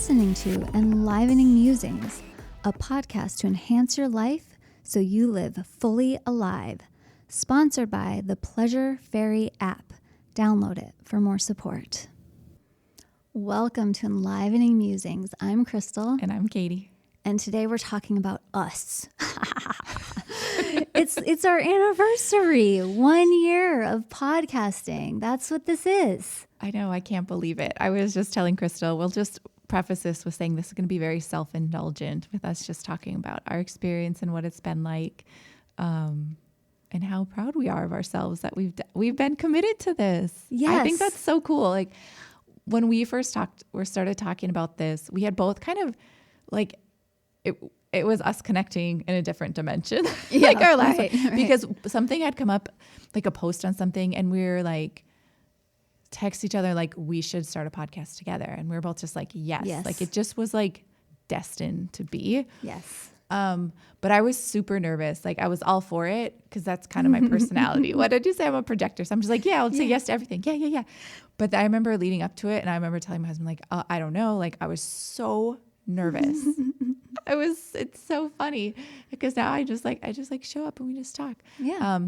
listening to Enlivening Musings, a podcast to enhance your life so you live fully alive. Sponsored by the Pleasure Fairy app. Download it for more support. Welcome to Enlivening Musings. I'm Crystal. And I'm Katie. And today we're talking about us. It's our anniversary, 1 year of podcasting. That's what this is. I know, I can't believe it. I was just telling Crystal, we'll just preface this with saying this is going to be very self-indulgent with us just talking about our experience and what it's been like, and how proud we are of ourselves that we've been committed to this. Yes. I think that's so cool. Like when we first started talking about this, we had both kind of like it was us connecting in a different dimension, Yeah, like our last right. because something had come up, like a post on something, and we were like, text each other like we should start a podcast together, and we were both just like yes. Like it just was like destined to be. Yes. But I was super nervous. Like I was all for it because that's kind of my personality. What did you say? I'm a projector, so I'm just like, yeah, I'll say yes to everything. Yeah. But I remember leading up to it, and I remember telling my husband like, I don't know. Like I was so nervous. It's so funny because now I just show up and we just talk. Yeah.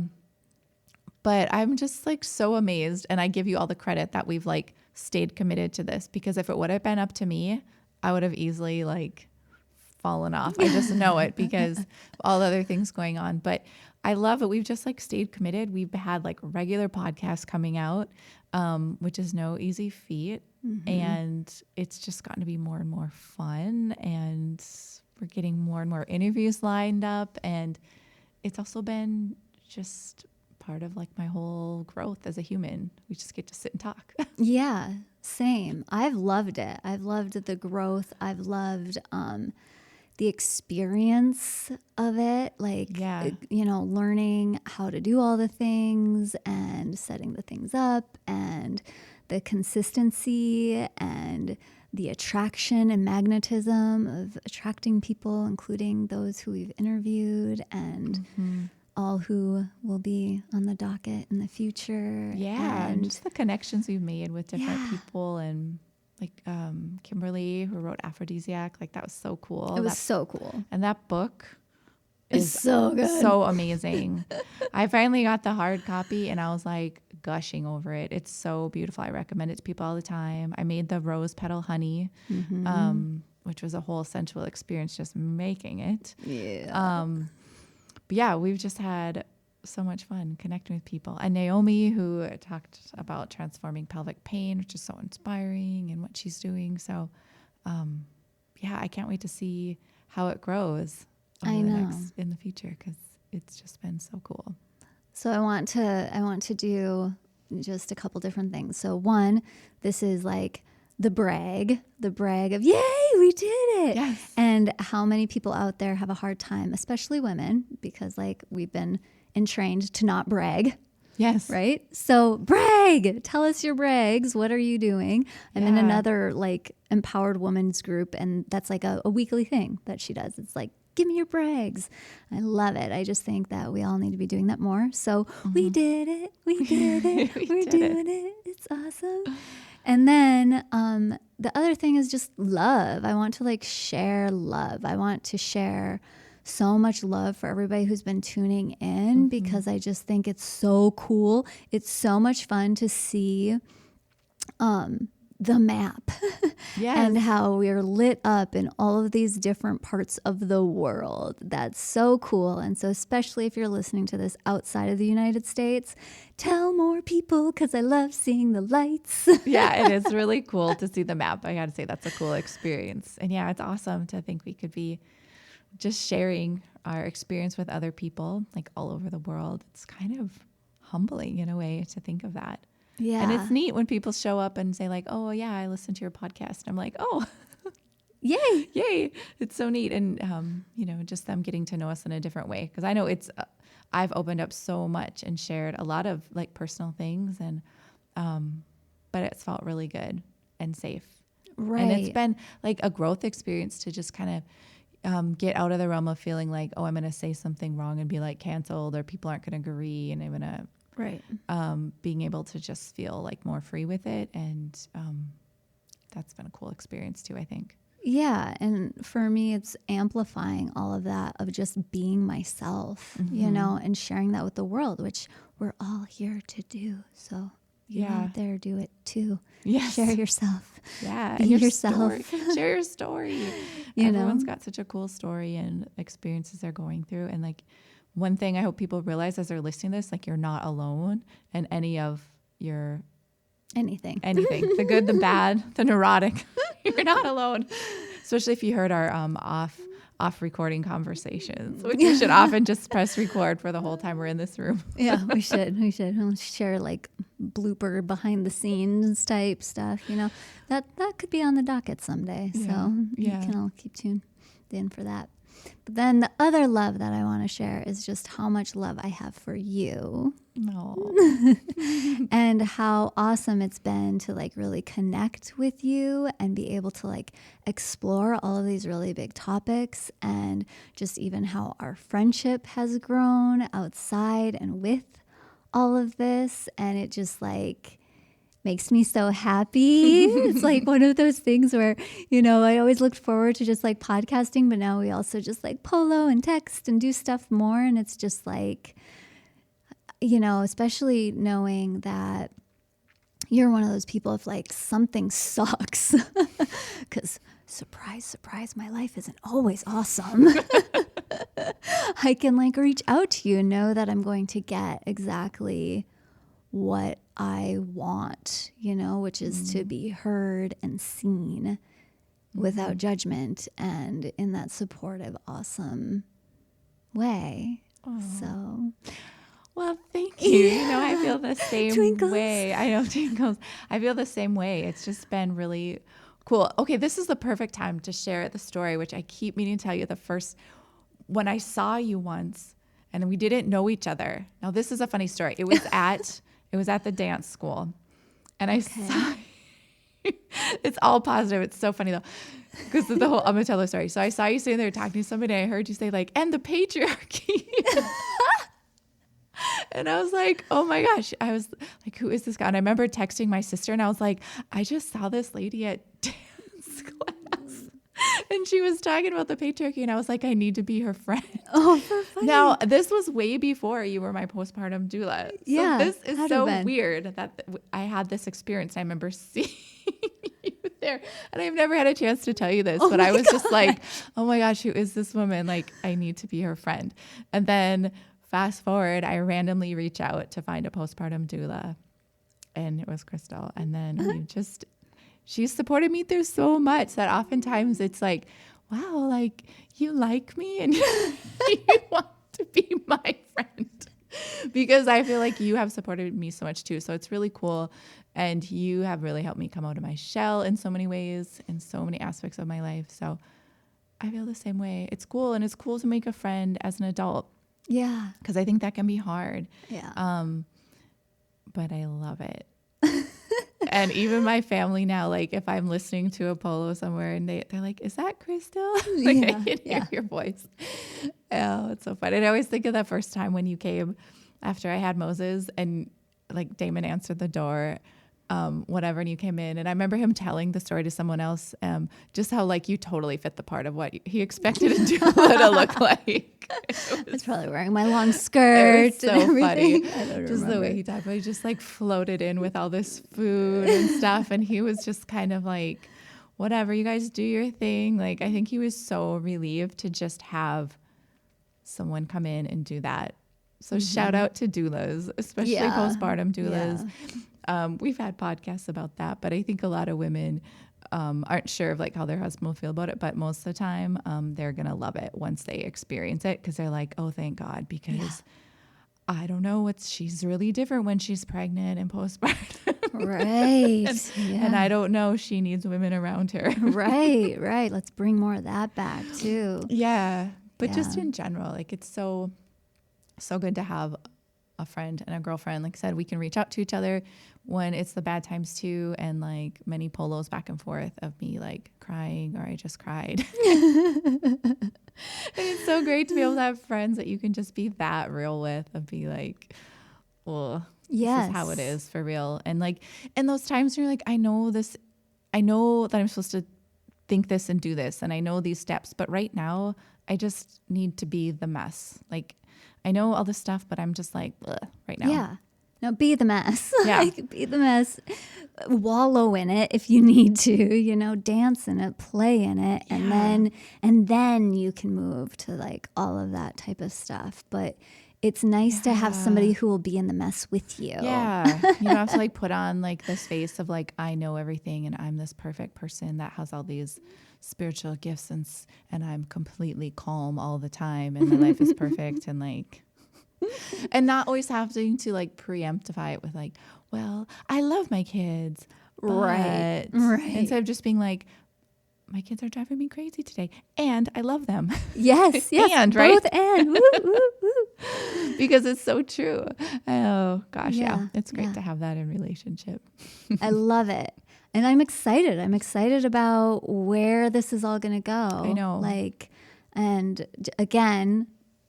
But I'm just like so amazed, and I give you all the credit that we've like stayed committed to this, because if it would have been up to me, I would have easily like fallen off. I just know it because of all the other things going on. But I love it. We've just like stayed committed. We've had like regular podcasts coming out, which is no easy feat. Mm-hmm. And it's just gotten to be more and more fun, and we're getting more and more interviews lined up. And it's also been just part of like my whole growth as a human. We just get to sit and talk. Yeah, same. I've loved it. I've loved the growth. I've loved the experience of it. Like, learning how to do all the things and setting the things up, and the consistency and the attraction and magnetism of attracting people, including those who we've interviewed and all who will be on the docket in the future. Yeah, and just the connections we've made with different people, and like Kimberly, who wrote Aphrodisiac, like that was so cool. It was so cool. And that book is so good, so amazing. I finally got the hard copy, and I was like gushing over it. It's so beautiful. I recommend it to people all the time. I made the rose petal honey, which was a whole sensual experience just making it. Yeah. But yeah, we've just had so much fun connecting with people. And Naomi, who talked about transforming pelvic pain, which is so inspiring, and what she's doing. So, I can't wait to see how it grows in the future, because it's just been so cool. So I want to do just a couple different things. So one, this is like the brag of, yay, we did it. Yes. And how many people out there have a hard time, especially women, because like we've been entrained to not brag. Yes. Right? So brag, tell us your brags. What are you doing? I'm in another like empowered women's group, and that's like a weekly thing that she does. It's like, give me your brags. I love it. I just think that we all need to be doing that more. So we did it. We did it. We're doing it. It's awesome. And then the other thing is just love. I want to like share love. I want to share so much love for everybody who's been tuning in, because I just think it's so cool. It's so much fun to see the map and how we're lit up in all of these different parts of the world. That's so cool. And so especially if you're listening to this outside of the United States, tell more people, because I love seeing the lights. Yeah, it is really cool to see the map. I got to say, that's a cool experience. And yeah, it's awesome to think we could be just sharing our experience with other people like all over the world. It's kind of humbling in a way to think of that. Yeah. And it's neat when people show up and say like, oh yeah, I listened to your podcast. I'm like, oh, yay. It's so neat. And, just them getting to know us in a different way. Cause I know I've opened up so much and shared a lot of like personal things, and, but it's felt really good and safe. Right. And it's been like a growth experience to just kind of, get out of the realm of feeling like, oh, I'm going to say something wrong and be like canceled, or people aren't going to agree, and I'm going to, being able to just feel like more free with it. And that's been a cool experience too, I think. Yeah. And for me, it's amplifying all of that of just being myself, you know, and sharing that with the world, which we're all here to do. So you out there, do it too. Yes. Share yourself. Yeah. Be And your yourself. story. Share your story. Everyone's got such a cool story and experiences they're going through. And like one thing I hope people realize as they're listening to this, like you're not alone in any of your anything, the good, the bad, the neurotic. You're not alone. Especially if you heard our off recording conversations, which we should often just press record for the whole time we're in this room. Yeah, we should. We'll share like blooper behind the scenes type stuff. You know, that could be on the docket someday. So you can all keep tuned in for that. But then the other love that I want to share is just how much love I have for you. And how awesome it's been to like really connect with you and be able to like explore all of these really big topics, and just even how our friendship has grown outside and with all of this. And it just like makes me so happy. It's like one of those things where, you know, I always looked forward to just like podcasting, but now we also just like polo and text and do stuff more. And it's just like, you know, especially knowing that you're one of those people, if like something sucks, because surprise, surprise, my life isn't always awesome. I can like reach out to you and know that I'm going to get exactly what I want, you know, which is to be heard and seen without judgment and in that supportive, awesome way. So, well, thank you. You know, I feel the same Twinkles. way. I know, twinkles. I feel the same way. It's just been really cool. Okay, this is the perfect time to share the story, which I keep meaning to tell you. When I saw you once and we didn't know each other. Now, this is a funny story. It was at the dance school, and I saw. It's all positive. It's so funny though, because the whole. I'm gonna tell the story. So I saw you sitting there talking to somebody. And I heard you say like, "And the patriarchy." And I was like, oh my gosh. I was like, who is this guy? And I remember texting my sister and I was like, I just saw this lady at dance class. And she was talking about the patriarchy. And I was like, I need to be her friend. Oh, for funny. Now, this was way before you were my postpartum doula. Yeah, So this is so been. weird that I had this experience. I remember seeing you there. And I've never had a chance to tell you this, but I was just like, oh my gosh, who is this woman? Like, I need to be her friend. And then fast forward, I randomly reach out to find a postpartum doula, and it was Crystal. And then she's supported me through so much that oftentimes it's like, wow, like you like me and you want to be my friend, because I feel like you have supported me so much too. So it's really cool. And you have really helped me come out of my shell in so many ways, in so many aspects of my life. So I feel the same way. It's cool. And it's cool to make a friend as an adult. Yeah. Because I think that can be hard. Yeah. But I love it. And even my family now, like if I'm listening to Apollo somewhere and they're like, is that Crystal? Like I can hear your voice. Oh, it's so fun. And I always think of that first time when you came after I had Moses and like Damon answered the door, whatever, and you came in. And I remember him telling the story to someone else, just how like you totally fit the part of what he expected a doula to look like. I was probably wearing my long skirt. It was so and funny. I don't just remember. the way he talked about it, he just like floated in with all this food and stuff. And he was just kind of like, whatever, you guys do your thing. Like, I think he was so relieved to just have someone come in and do that. So shout out to doulas, especially postpartum doulas. Yeah. We've had podcasts about that, but I think a lot of women aren't sure of like how their husband will feel about it. But most of the time, they're going to love it once they experience it, because they're like, oh, thank God, because I don't know, she's really different when she's pregnant and postpartum. Right. And I don't know, she needs women around her. Right. Let's bring more of that back too. Yeah. But just in general, like it's so good to have a friend and a girlfriend. Like I said, we can reach out to each other when it's the bad times too. And like many polos back and forth of me like crying or I just cried. And it's so great to be able to have friends that you can just be that real with and be like, well, this is how it is for real. And like in those times where you're like, I know that I'm supposed to think this and do this. And I know these steps, but right now I just need to be the mess. Like I know all this stuff, but I'm just like, ugh, right now. Yeah. No, be the mess. Yeah. Like, be the mess. Wallow in it if you need to, dance in it, play in it. Yeah. And then you can move to like all of that type of stuff. But it's nice to have somebody who will be in the mess with you. Yeah. You don't have to like put on like this face of like, I know everything and I'm this perfect person that has all these spiritual gifts and I'm completely calm all the time and my life is perfect and like, and not always having to like preemptify it with like, well, I love my kids. Right. Instead of just being like, my kids are driving me crazy today and I love them. Yes. And, both right? and. Woo, woo, woo. Because it's so true. Oh gosh, yeah. It's great Yeah. to have that in relationship. I love it. And I'm excited. I'm excited about where this is all going to go. I know. And again,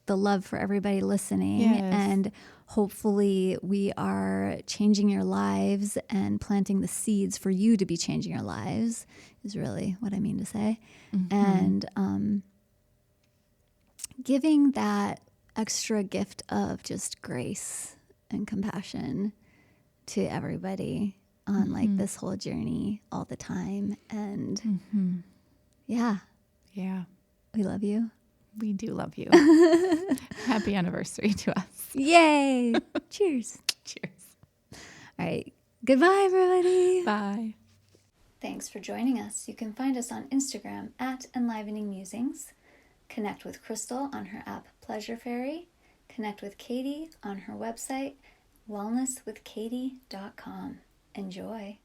the love for everybody listening. Yes. And hopefully we are changing your lives and planting the seeds for you to be changing your lives is really what I mean to say. And giving that extra gift of just grace and compassion to everybody on like this whole journey all the time. And yeah, we love you. We do love you. Happy anniversary to us. Yay. Cheers. Cheers. All right. Goodbye, everybody. Bye. Thanks for joining us. You can find us on Instagram at Enlivening Musings. Connect with Crystal on her app Pleasure Fairy. Connect with Katie on her website wellnesswithkatie.com. Enjoy.